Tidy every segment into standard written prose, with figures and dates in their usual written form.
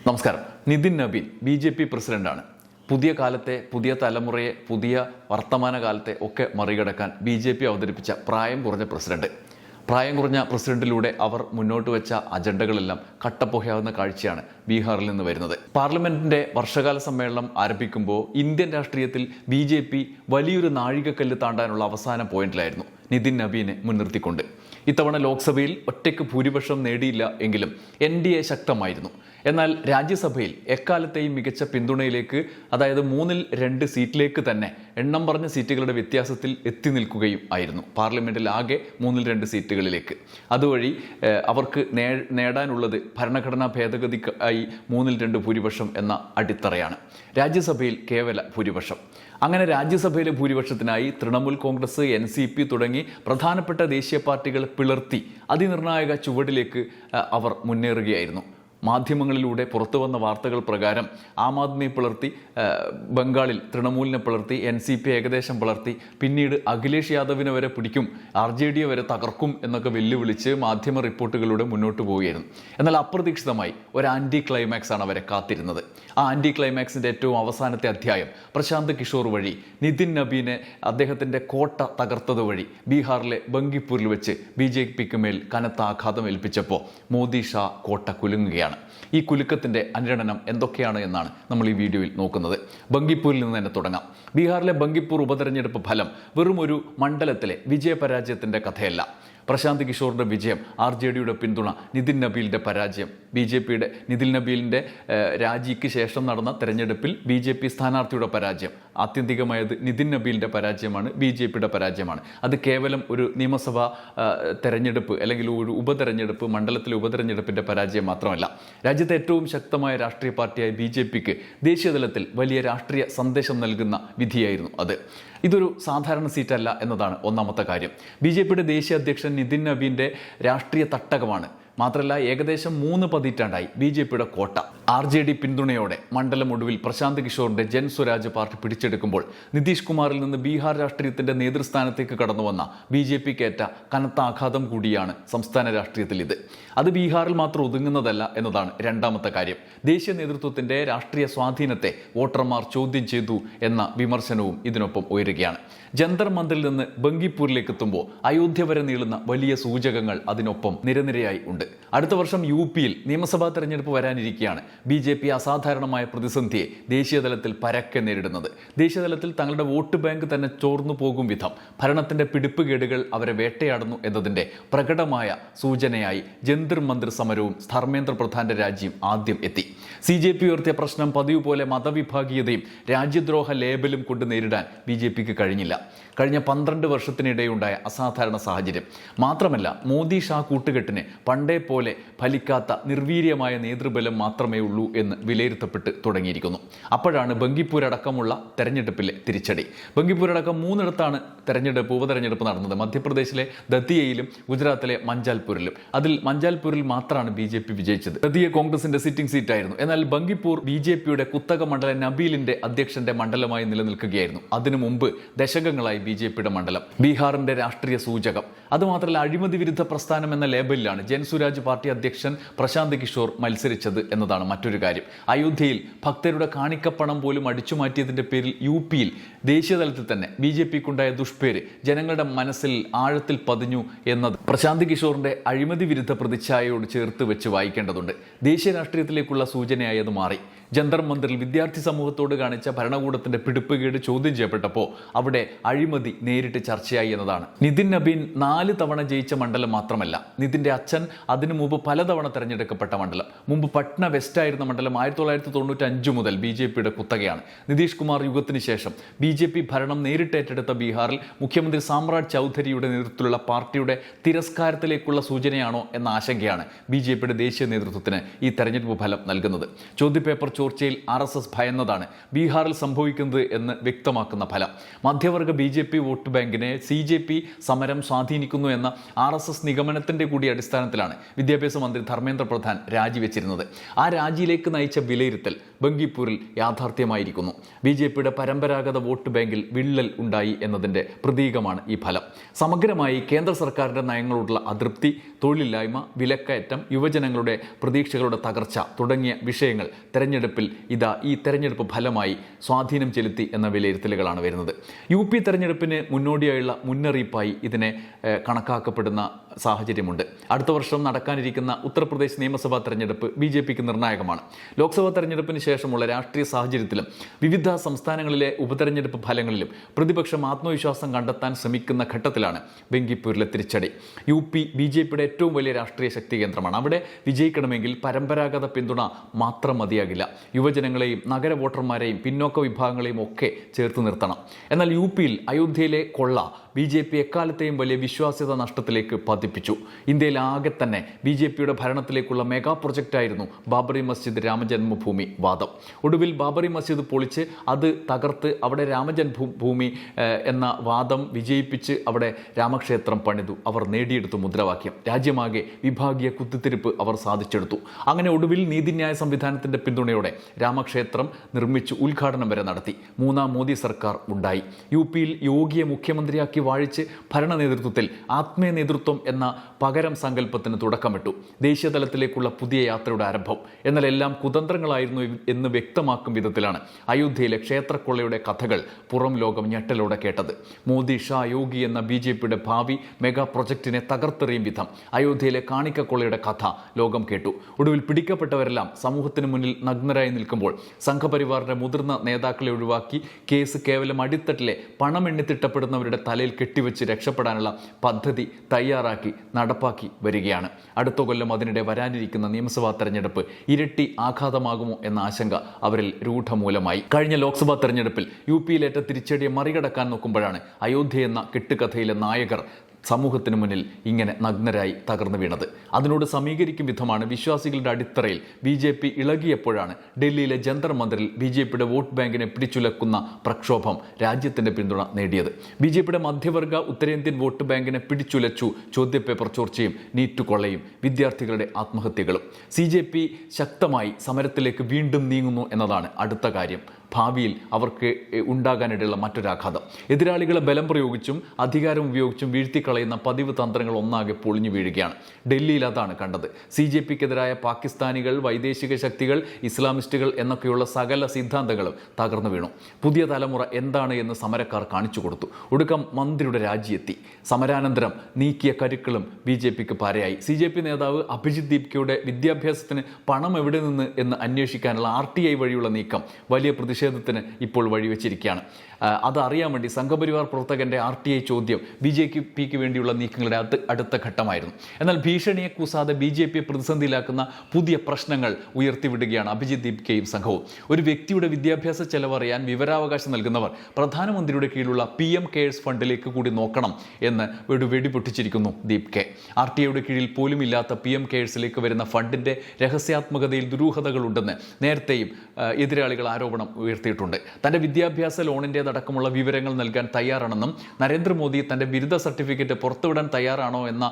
നമസ്കാരം. നിതിൻ നബീൻ BJP പ്രസിഡന്റാണ്. പുതിയ കാലത്തെ, പുതിയ തലമുറയെ, പുതിയ വർത്തമാനകാലത്തെ ഒക്കെ മറികടക്കാൻ BJP അവതരിപ്പിച്ച പ്രായം കുറഞ്ഞ പ്രസിഡന്റ്. പ്രായം കുറഞ്ഞ പ്രസിഡന്റിലൂടെ അവർ മുന്നോട്ട് വെച്ച അജണ്ടകളെല്ലാം കട്ടപ്പുകയാവുന്ന കാഴ്ചയാണ് ബീഹാറിൽ നിന്ന് വരുന്നത്. പാർലമെന്റിന്റെ വർഷകാല സമ്മേളനം ആരംഭിക്കുമ്പോൾ ഇന്ത്യൻ രാഷ്ട്രീയത്തിൽ BJP വലിയൊരു നാഴികക്കല്ല് താണ്ടാനുള്ള അവസാന പോയിന്റിലായിരുന്നു നിതിൻ നബീനെ മുൻനിർത്തിക്കൊണ്ട്. ഇത്തവണ ലോക്സഭയിൽ ഒറ്റയ്ക്ക് ഭൂരിപക്ഷം നേടിയില്ല എങ്കിലും NDA ശക്തമായിരുന്നു. എന്നാൽ രാജ്യസഭയിൽ എക്കാലത്തെയും മികച്ച പിന്തുണയിലേക്ക്, അതായത് 3-2 സീറ്റിലേക്ക് തന്നെ എണ്ണം പറഞ്ഞ സീറ്റുകളുടെ വ്യത്യാസത്തിൽ എത്തി നിൽക്കുകയും ആയിരുന്നു. പാർലമെന്റിൽ ആകെ 3-2 സീറ്റുകളിലേക്ക്. അതുവഴി അവർക്ക് നേടാനുള്ളത് ഭരണഘടനാ ഭേദഗതിക്കായി 3-2 ഭൂരിപക്ഷം എന്ന അടിത്തറയാണ്. രാജ്യസഭയിൽ കേവല ഭൂരിപക്ഷം. അങ്ങനെ രാജ്യസഭയിലെ ഭൂരിപക്ഷത്തിനായി തൃണമൂൽ കോൺഗ്രസ്, NCP തുടങ്ങി പ്രധാനപ്പെട്ട ദേശീയ പാർട്ടികൾ പിളർത്തി അതിനിർണായക ചുവടിലേക്ക് അവർ മുന്നേറുകയായിരുന്നു. മാധ്യമങ്ങളിലൂടെ പുറത്തു വന്ന വാർത്തകൾ പ്രകാരം ആം ആദ്മി പിളർത്തി, ബംഗാളിൽ തൃണമൂലിനെ പിളർത്തി, NCP ഏകദേശം പിളർത്തി, പിന്നീട് അഖിലേഷ് യാദവിനെ വരെ പിടിക്കും, RJD വരെ തകർക്കും എന്നൊക്കെ വെല്ലുവിളിച്ച് മാധ്യമ റിപ്പോർട്ടുകളിലൂടെ മുന്നോട്ട് പോവുകയായിരുന്നു. എന്നാൽ അപ്രതീക്ഷിതമായി ഒരു ആൻറ്റി ക്ലൈമാക്സ് ആണ് അവരെ കാത്തിരുന്നത്. ആ ആൻറ്റി ക്ലൈമാക്സിൻ്റെ ഏറ്റവും അവസാനത്തെ അധ്യായം പ്രശാന്ത് കിഷോർ വഴി നിതിൻ നബീനെ അദ്ദേഹത്തിൻ്റെ കോട്ട തകർത്തത് വഴി ബീഹാറിലെ ബങ്കിപ്പൂരിൽ വെച്ച് BJPക്ക് മേൽ കനത്ത ആഘാതം ഏൽപ്പിച്ചപ്പോൾ മോദി ഷാ കോട്ട കുലുങ്ങുകയാണ്. ഈ കുലുക്കത്തിന്റെ അനുരണനം എന്തൊക്കെയാണ് എന്നാണ് നമ്മൾ ഈ വീഡിയോയിൽ നോക്കുന്നത്. ബങ്കിപ്പൂരിൽ നിന്ന് തന്നെ തുടങ്ങാം. ബീഹാറിലെ ബങ്കിപ്പൂർ ഉപതെരഞ്ഞെടുപ്പ് ഫലം വെറും ഒരു മണ്ഡലത്തിലെ വിജയപരാജയത്തിന്റെ കഥയല്ല. പ്രശാന്ത് കിഷോറിന്റെ വിജയം, RJDയുടെ പിന്തുണ, നിതിൻ നബീലിന്റെ പരാജയം, BJPയുടെ നിതിൻ നബീലിന്റെ രാജിക്ക് ശേഷം നടന്ന തെരഞ്ഞെടുപ്പിൽ BJP സ്ഥാനാർത്ഥിയുടെ പരാജയം, ആത്യന്തികമായത് നിതിൻ നബീലിന്റെ പരാജയമാണ്, BJPയുടെ പരാജയമാണ്. അത് കേവലം ഒരു നിയമസഭാ തെരഞ്ഞെടുപ്പ് അല്ലെങ്കിൽ ഒരു ഉപതെരഞ്ഞെടുപ്പ്, മണ്ഡലത്തിലെ ഉപതെരഞ്ഞെടുപ്പിന്റെ പരാജയം മാത്രമല്ല. രാജ്യത്തെ ഏറ്റവും ശക്തമായ രാഷ്ട്രീയ പാർട്ടിയായ BJPക്ക് ദേശീയതലത്തിൽ വലിയ രാഷ്ട്രീയ സന്ദേശം നൽകുന്ന വിധിയായിരുന്നു അത്. ഇതൊരു സാധാരണ സീറ്റല്ല എന്നതാണ് ഒന്നാമത്തെ കാര്യം. BJPയുടെ ദേശീയ അധ്യക്ഷൻ നിതിൻ നബീന്റെ രാഷ്ട്രീയ തട്ടകമാണ്. മാത്രമല്ല, ഏകദേശം 3 പതിറ്റാണ്ടായി BJPയുടെ കോട്ട. RJD പിന്തുണയോടെ മണ്ഡലം ഒടുവിൽ പ്രശാന്ത് കിഷോറിന്റെ ജൻ സ്വരാജ് പാർട്ടി പിടിച്ചെടുക്കുമ്പോൾ നിതീഷ് കുമാറിൽ നിന്ന് ബീഹാർ രാഷ്ട്രീയത്തിന്റെ നേതൃസ്ഥാനത്തേക്ക് കടന്നു വന്ന BJPക്കേറ്റ കനത്ത ആഘാതം കൂടിയാണ് സംസ്ഥാന രാഷ്ട്രീയത്തിൽ ഇത്. അത് ബീഹാറിൽ മാത്രം ഒതുങ്ങുന്നതല്ല എന്നതാണ് രണ്ടാമത്തെ കാര്യം. ദേശീയ നേതൃത്വത്തിന്റെ രാഷ്ട്രീയ സ്വാധീനത്തെ വോട്ടർമാർ ചോദ്യം ചെയ്തു എന്ന വിമർശനവും ഇതിനൊപ്പം ഉയരുകയാണ്. ജന്തർ മന്ദിറിൽ നിന്ന് ബങ്കിപ്പൂരിലേക്ക് എത്തുമ്പോൾ അയോധ്യ വരെ നീളുന്ന വലിയ സൂചകങ്ങൾ അതിനൊപ്പം നിരനിരയായി ഉണ്ട്. അടുത്ത വർഷം UPയിൽ നിയമസഭാ തെരഞ്ഞെടുപ്പ് വരാനിരിക്കെയാണ് BJP അസാധാരണമായ പ്രതിസന്ധിയെ ദേശീയതലത്തിൽ പരക്കെ നേരിടുന്നത്. ദേശീയതലത്തിൽ തങ്ങളുടെ വോട്ട് ബാങ്ക് തന്നെ ചോർന്നു പോകും വിധം ഭരണത്തിന്റെ പിടിപ്പുകേടുകൾ അവരെ വേട്ടയാടുന്നു എന്നതിന്റെ പ്രകടമായ സൂചനയായി ജന്തർ മന്ദിർ സമരവും ധർമ്മേന്ദ്ര പ്രധാന്റെ രാജിയും ആദ്യം എത്തി. CJP ഉയർത്തിയ പ്രശ്നം പതിവ് പോലെ മതവിഭാഗീയതയും രാജ്യദ്രോഹ ലേബലും കൊണ്ട് നേരിടാൻ BJPക്ക് കഴിഞ്ഞില്ല. കഴിഞ്ഞ 12 വർഷത്തിനിടെയുണ്ടായ അസാധാരണ സാഹചര്യം മാത്രമല്ല, മോദി ഷാ കൂട്ടുകെട്ടിന് പണ്ടേ പോലെ ഫലിക്കാത്ത നിർവീര്യമായ നേതൃബലം മാത്രമേ ഉള്ളൂ എന്ന് വിലയിരുത്തപ്പെട്ട് തുടങ്ങിയിരിക്കുന്നു. അപ്പോഴാണ് ബങ്കിപ്പൂർ അടക്കമുള്ള തെരഞ്ഞെടുപ്പിലെ തിരിച്ചടി. ബങ്കിപ്പൂർ അടക്കം 3 ഉപതെരഞ്ഞെടുപ്പ് നടന്നത്. മധ്യപ്രദേശിലെ ദത്തിയയിലും ഗുജറാത്തിലെ മഞ്ചാൽപൂരിലും. അതിൽ മഞ്ചാൽപൂരിൽ മാത്രമാണ് BJP വിജയിച്ചത്. ദത്തിയ കോൺഗ്രസിന്റെ സിറ്റിംഗ് സീറ്റായിരുന്നു. എന്നാൽ ബങ്കിപ്പൂർ BJPയുടെ കുത്തക മണ്ഡലം നബീലിന്റെ അധ്യക്ഷന്റെ മണ്ഡലമായി നിലനിൽക്കുകയായിരുന്നു. അതിനു മുമ്പ് ദശകങ്ങളായി BJPയുടെ മണ്ഡലം. ബീഹാറിന്റെ രാഷ്ട്രീയ സൂചകം. അതുമാത്രമല്ല, അഴിമതി വിരുദ്ധ പ്രസ്ഥാനം എന്ന ലേബലിലാണ് ജൻ സ്വരാജ് പാർട്ടി അധ്യക്ഷൻ പ്രശാന്ത് കിഷോർ മത്സരിച്ചത് എന്നതാണ് മറ്റൊരു കാര്യം. അയോധ്യയിൽ ഭക്തരുടെ കാണിക്കപ്പണം പോലും അടിച്ചുമാറ്റിയതിന്റെ പേരിൽ UPയിൽ ദേശീയതലത്തിൽ തന്നെ BJPക്കുണ്ടായ ദുഷ്പേര് ജനങ്ങളുടെ മനസ്സിൽ ആഴത്തിൽ പതിഞ്ഞു എന്നത് പ്രശാന്ത് കിഷോറിന്റെ അഴിമതി വിരുദ്ധ പ്രതിച്ഛായയോട് ചേർത്ത് വെച്ച് വായിക്കേണ്ടതുണ്ട്. ദേശീയ രാഷ്ട്രീയത്തിലേക്കുള്ള സൂചനയായി അത് മാറി. ജന്തർ മന്ദിറിൽ വിദ്യാർത്ഥി സമൂഹത്തോട് കാണിച്ച ഭരണകൂടത്തിന്റെ പിടിപ്പുകേട് ചോദ്യം ചെയ്യപ്പെട്ടപ്പോൾ അവിടെ അഴിമതി നേരിട്ട് ചർച്ചയായി എന്നതാണ്. നിതിൻ നബീൻ 4 തവണ ജയിച്ച മണ്ഡലം മാത്രമല്ല, നിതിന്റെ അച്ഛൻ അതിനു മുമ്പ് പലതവണ തെരഞ്ഞെടുക്കപ്പെട്ട മണ്ഡലം. മുമ്പ് പട്ന വെസ്റ്റ് ആയിരുന്ന മണ്ഡലം 1995 മുതൽ BJPയുടെ കുത്തകയാണ്. നിതീഷ് കുമാർ യുഗത്തിന് ശേഷം BJP ഭരണം നേരിട്ടേറ്റെടുത്ത ബീഹാറിൽ മുഖ്യമന്ത്രി സാമ്രാജ് ചൗധരിയുടെ നേതൃത്വത്തിലുള്ള പാർട്ടിയുടെ തിരസ്കാരത്തിലേക്കുള്ള സൂചനയാണോ എന്ന ആശങ്കയാണ് BJPയുടെ ദേശീയ നേതൃത്വത്തിന് ഈ തെരഞ്ഞെടുപ്പ് ഫലം നൽകുന്നത്. ചോദ്യപേപ്പർ ചോർച്ചയിൽ RSS ഭയന്നതാണ് ബീഹാറിൽ സംഭവിക്കുന്നത് എന്ന് വ്യക്തമാക്കുന്ന ഫലം. മധ്യവർഗ BJP വോട്ട് ബാങ്കിനെ CJP സമരം സ്വാധീനിക്കുന്നു എന്ന RSS നിഗമനത്തിന്റെ കൂടി അടിസ്ഥാനത്തിലാണ് വിദ്യാഭ്യാസ മന്ത്രി ധർമ്മേന്ദ്ര പ്രധാൻ രാജിവെച്ചിരുന്നത്. ആ രാജിയിലേക്ക് നയിച്ച വിലയിരുത്തൽ ബങ്കിപ്പൂരിൽ യാഥാർത്ഥ്യമായിരിക്കുന്നു. BJPയുടെ പരമ്പരാഗത വോട്ട് ബാങ്കിൽ വിള്ളൽ ഉണ്ടായി എന്നതിൻ്റെ പ്രതീകമാണ് ഈ ഫലം. സമഗ്രമായി കേന്ദ്ര സർക്കാരിൻ്റെ നയങ്ങളോടുള്ള അതൃപ്തി, തൊഴിലില്ലായ്മ, വിലക്കയറ്റം, യുവജനങ്ങളുടെ പ്രതീക്ഷകളുടെ തകർച്ച തുടങ്ങിയ വിഷയങ്ങൾ ഈ തെരഞ്ഞെടുപ്പ് ഫലമായി സ്വാധീനം ചെലുത്തി എന്ന വിലയിരുത്തലുകളാണ് വരുന്നത്. UP തെരഞ്ഞെടുപ്പിന് മുന്നോടിയായുള്ള മുന്നറിയിപ്പായി ഇതിനെ കണക്കാക്കപ്പെടുന്ന സാഹചര്യമുണ്ട്. അടുത്ത വർഷം നടക്കാനിരിക്കുന്ന ഉത്തർപ്രദേശ് നിയമസഭാ തെരഞ്ഞെടുപ്പ് BJPക്ക് നിർണായകമാണ്. ലോക്സഭാ തെരഞ്ഞെടുപ്പിന് ശേഷമുള്ള രാഷ്ട്രീയ സാഹചര്യത്തിലും വിവിധ സംസ്ഥാനങ്ങളിലെ ഉപതെരഞ്ഞെടുപ്പ് ഫലങ്ങളിലും പ്രതിപക്ഷം ആത്മവിശ്വാസം കണ്ടെത്താൻ ശ്രമിക്കുന്ന ഘട്ടത്തിലാണ് ബങ്കിപ്പൂരിലെ തിരിച്ചടി. UP BJPയുടെ ഏറ്റവും വലിയ രാഷ്ട്രീയ ശക്തി കേന്ദ്രമാണ്. അവിടെ വിജയിക്കണമെങ്കിൽ പരമ്പരാഗത പിന്തുണ മാത്രം മതിയാകില്ല. യുവജനങ്ങളെയും നഗര വോട്ടർമാരെയും പിന്നോക്ക വിഭാഗങ്ങളെയും ഒക്കെ ചേർത്ത് നിർത്തണം. എന്നാൽ UPയിൽ അയോധ്യയിലെ കൊള്ള BJP എക്കാലത്തെയും വലിയ വിശ്വാസ്യത നഷ്ടത്തിലേക്ക് പതിപ്പിച്ചു. ഇന്ത്യയിലാകെ തന്നെ BJPയുടെ ഭരണത്തിലേക്കുള്ള മെഗാ പ്രൊജക്റ്റായിരുന്നു ബാബറി മസ്ജിദ് രാമജന്മഭൂമി വാദം. ഒടുവിൽ ബാബറി മസ്ജിദ് പൊളിച്ച് അത് തകർത്ത് അവിടെ രാമജന്മഭൂമി എന്ന വാദം വിജയിപ്പിച്ച് അവിടെ രാമക്ഷേത്രം പണിതു. അവർ നേടിയെടുത്തു മുദ്രാവാക്യം. രാജ്യമാകെ വിഭാഗീയ കുത്തിത്തിരിപ്പ് അവർ സാധിച്ചെടുത്തു. അങ്ങനെ ഒടുവിൽ നീതിന്യായ സംവിധാനത്തിൻ്റെ പിന്തുണയോടെ രാമക്ഷേത്രം നിർമ്മിച്ചു ഉദ്ഘാടനം വരെ നടത്തി. മൂന്നാം മോദി സർക്കാർ ഉണ്ടായി. UPയിൽ യോഗിയെ മുഖ്യമന്ത്രിയാക്കി വാഴിച്ച് ഭരണ നേതൃത്വത്തിൽ ആത്മീയ നേതൃത്വം എന്ന പകരം സങ്കല്പത്തിന് തുടക്കമിട്ടു. ദേശീയ തലത്തിലേക്കുള്ള പുതിയ യാത്രയുടെ ആരംഭം. എന്നാൽ എല്ലാം കുതന്ത്രങ്ങളായിരുന്നു എന്ന് വ്യക്തമാക്കും വിധത്തിലാണ് അയോധ്യയിലെ ക്ഷേത്രക്കൊള്ളയുടെ കഥകൾ പുറം ലോകം ഞെട്ടലോടെ കേട്ടത്. മോദി, ഷാ, യോഗി എന്ന BJPയുടെ ഭാവി മെഗാ പ്രൊജക്ടിനെ തകർത്തെറിയും വിധം അയോധ്യയിലെ കാണിക്കക്കൊള്ളയുടെ കഥ ലോകം കേട്ടു. ഒടുവിൽ പിടിക്കപ്പെട്ടവരെല്ലാം സമൂഹത്തിന് മുന്നിൽ നഗ്നരായി നിൽക്കുമ്പോൾ സംഘപരിവാറിന്റെ മുതിർന്ന നേതാക്കളെ ഒഴിവാക്കി കേസ് കേവലം അടിത്തട്ടിലെ പണം എണ്ണിത്തിട്ടപ്പെടുന്നവരുടെ തലയിൽ കെട്ടിവെച്ച് രക്ഷപ്പെടാനുള്ള പദ്ധതി തയ്യാറാക്കി നടപ്പാക്കി വരികയാണ്. അടുത്ത കൊല്ലം അതിനിടെ വരാനിരിക്കുന്ന നിയമസഭാ തെരഞ്ഞെടുപ്പ് ഇരട്ടി ആഘാതമാകുമോ എന്ന ആശങ്ക അവരിൽ രൂഢമൂലമായി. കഴിഞ്ഞ ലോക്സഭാ തെരഞ്ഞെടുപ്പിൽ UPയിലേറ്റ തിരിച്ചടിയെ മറികടക്കാൻ നോക്കുമ്പോഴാണ് അയോധ്യ എന്ന കെട്ടുകഥയിലെ നായകർ സമൂഹത്തിന് മുന്നിൽ ഇങ്ങനെ നഗ്നരായി തകർന്നു വീണത്. അതിനോട് സമീകരിക്കും വിധമാണ് വിശ്വാസികളുടെ അടിത്തറയിൽ BJP ഇളകിയപ്പോഴാണ് ഡൽഹിയിലെ ജന്തർ മന്ദിറിൽ BJPയുടെ വോട്ട് ബാങ്കിനെ പിടിച്ചുലക്കുന്ന പ്രക്ഷോഭം രാജ്യത്തിന്റെ പിന്തുണ നേടിയത്. BJPയുടെ മധ്യവർഗ ഉത്തരേന്ത്യൻ വോട്ട് ബാങ്കിനെ പിടിച്ചുലച്ചു ചോദ്യപേപ്പർ ചോർച്ചയും നീറ്റ് കൊള്ളയും വിദ്യാർത്ഥികളുടെ ആത്മഹത്യകളും. CJP ശക്തമായി സമരത്തിലേക്ക് വീണ്ടും നീങ്ങുന്നു എന്നതാണ് അടുത്ത കാര്യം. ഭാവിയിൽ അവർക്ക് ഉണ്ടാകാനിടയുള്ള മറ്റൊരാഘാതം. എതിരാളികളെ ബലം പ്രയോഗിച്ചും അധികാരം ഉപയോഗിച്ചും വീഴ്ത്തിക്കളയുന്ന പതിവ് തന്ത്രങ്ങൾ ഒന്നാകെ പൊളിഞ്ഞു വീഴുകയാണ്. ഡൽഹിയിൽ അതാണ് കണ്ടത്. CJPക്കെതിരായ പാകിസ്ഥാനികൾ, വൈദേശിക ശക്തികൾ, ഇസ്ലാമിസ്റ്റുകൾ എന്നൊക്കെയുള്ള സകല സിദ്ധാന്തങ്ങളും തകർന്നു വീണു. പുതിയ തലമുറ എന്താണ് എന്ന് സമരക്കാർ കാണിച്ചു കൊടുത്തു. ഒടുക്കം മന്ത്രിയുടെ രാജിയെത്തി. സമരാനന്തരം നീക്കിയ കരുക്കളും BJPക്ക് പാരയായി. CJP നേതാവ് അഭിജിത് ദീപ്കയുടെ വിദ്യാഭ്യാസത്തിന് പണം എവിടെ നിന്ന് എന്ന് അന്വേഷിക്കാനുള്ള RTI വഴിയുള്ള നീക്കം വലിയ പ്രതിഷേധത്തിന് ഇപ്പോൾ വഴിവെച്ചിരിക്കുകയാണ്. അത് അറിയാൻ വേണ്ടി സംഘപരിവാർ പ്രവർത്തകന്റെ RTI ചോദ്യം BJPക്ക് വേണ്ടിയുള്ള നീക്കങ്ങളുടെ അടുത്ത ഘട്ടമായിരുന്നു. എന്നാൽ ഭീഷണിയെ കൂസാതെ BJPയെ പ്രതിസന്ധിയിലാക്കുന്ന പുതിയ പ്രശ്നങ്ങൾ ഉയർത്തിവിടുകയാണ് അഭിജിത് ദീപ്കയും സംഘവും. ഒരു വ്യക്തിയുടെ വിദ്യാഭ്യാസ ചെലവറിയാൻ വിവരാവകാശം നൽകുന്നവർ പ്രധാനമന്ത്രിയുടെ കീഴിലുള്ള PM കെയർസ് ഫണ്ടിലേക്ക് കൂടി നോക്കണം എന്ന് വെടിപൊട്ടിച്ചിരിക്കുന്നു ദീപ്കെ. RTIയുടെ കീഴിൽ പോലും ഇല്ലാത്ത PM കെയർസിലേക്ക് വരുന്ന ഫണ്ടിന്റെ രഹസ്യാത്മകതയിൽ ദുരൂഹതകളുണ്ടെന്ന് നേരത്തെയും എതിരാളികൾ ആരോപണം ഉയർത്തിയിട്ടുണ്ട്. തന്റെ വിദ്യാഭ്യാസ ലോണിൻ്റെതടക്കമുള്ള വിവരങ്ങൾ നൽകാൻ തയ്യാറാണെന്നും നരേന്ദ്രമോദി തന്റെ ബിരുദ സർട്ടിഫിക്കറ്റ് പുറത്തുവിടാൻ തയ്യാറാണോ എന്ന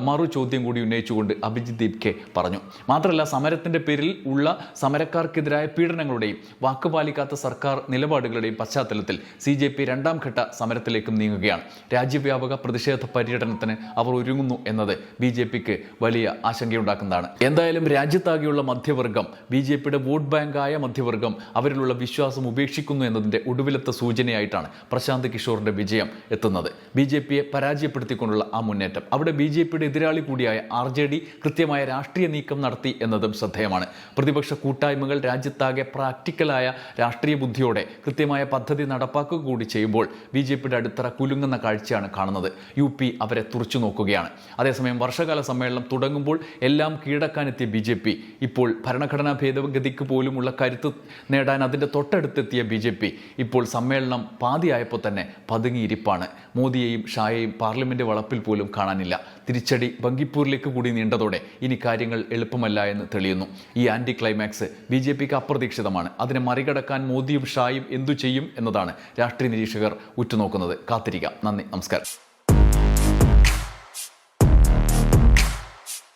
മറു ചോദ്യം കൂടി ഉന്നയിച്ചുകൊണ്ട് അഭിജിത് ദീപ്കെ പറഞ്ഞു. മാത്രമല്ല, സമരത്തിന്റെ പേരിൽ ഉള്ള സമരക്കാർക്കെതിരായ പീഡനങ്ങളുടെയും വാക്കുപാലിക്കാത്ത സർക്കാർ നിലപാടുകളുടെയും പശ്ചാത്തലത്തിൽ CJP രണ്ടാം ഘട്ട സമരത്തിലേക്കും നീങ്ങുകയാണ്. രാജ്യവ്യാപക പ്രതിഷേധ പര്യടനത്തിന് അവർ ഒരുങ്ങുന്നു എന്നത് BJPക്ക് വലിയ ആശങ്കയുണ്ടാക്കുന്നതാണ്. എന്തായാലും രാജ്യത്താകെയുള്ള മധ്യവർഗം, BJPയുടെ വോട്ട് ബാങ്കായ മധ്യവർഗം അവരിലുള്ള വിശ്വാസം ഉപേക്ഷിക്കുന്നു എന്നതിൻ്റെ ഒടുവിലത്തെ സൂചനയായിട്ടാണ് പ്രശാന്ത് കിഷോറിന്റെ വിജയം എത്തുന്നത്. BJPയെ പരാജയപ്പെടുത്തിക്കൊണ്ടുള്ള ആ മുന്നേറ്റം. അവിടെ BJPയുടെ എതിരാളി കൂടിയായ RJD കൃത്യമായ രാഷ്ട്രീയ നീക്കം നടത്തി എന്നതും ശ്രദ്ധേയമാണ്. പ്രതിപക്ഷ കൂട്ടായ്മകൾ രാജ്യത്താകെ പ്രാക്ടിക്കലായ രാഷ്ട്രീയ ബുദ്ധിയോടെ കൃത്യമായ പദ്ധതി നടപ്പാക്കുക കൂടി ചെയ്യുമ്പോൾ BJPയുടെ അടിത്തറ കുലുങ്ങുന്ന കാഴ്ചയാണ് കാണുന്നത്. UP അവരെ തുറച്ചു നോക്കുകയാണ്. അതേസമയം വർഷകാല സമ്മേളനം തുടങ്ങുമ്പോൾ എല്ലാം കീഴടക്കാനെത്തിയ BJP ഇപ്പോൾ ഭരണഘടനാ ഭേദഗതിക്ക് പോലുമുള്ള കരുത്ത് നേടാൻ അതിൻ്റെ തൊട്ടടുത്തെത്തിയ BJP ഇപ്പോൾ സമ്മേളനം പാതിയായപ്പോൾ തന്നെ പതുങ്ങിയിരിപ്പാണ്. മോദിയെയും ഷായെയും പാർലമെന്റ് വളപ്പിൽ പോലും കാണാനില്ല. തിരിച്ചടി ബങ്കിപ്പൂരിലേക്ക് കൂടി നീണ്ടതോടെ ഇനി കാര്യങ്ങൾ എളുപ്പമല്ല എന്ന് തെളിയുന്നു. ഈ ആന്റി ക്ലൈമാക്സ് BJPക്ക് അപ്രതീക്ഷിതമാണ്. അതിനെ മറികടക്കാൻ മോദിയും ഷായും എന്തു ചെയ്യും എന്നതാണ് രാഷ്ട്രീയ നിരീക്ഷകർ ഉറ്റുനോക്കുന്നത്. കാത്തിരിക്കാം. നന്ദി, നമസ്കാരം.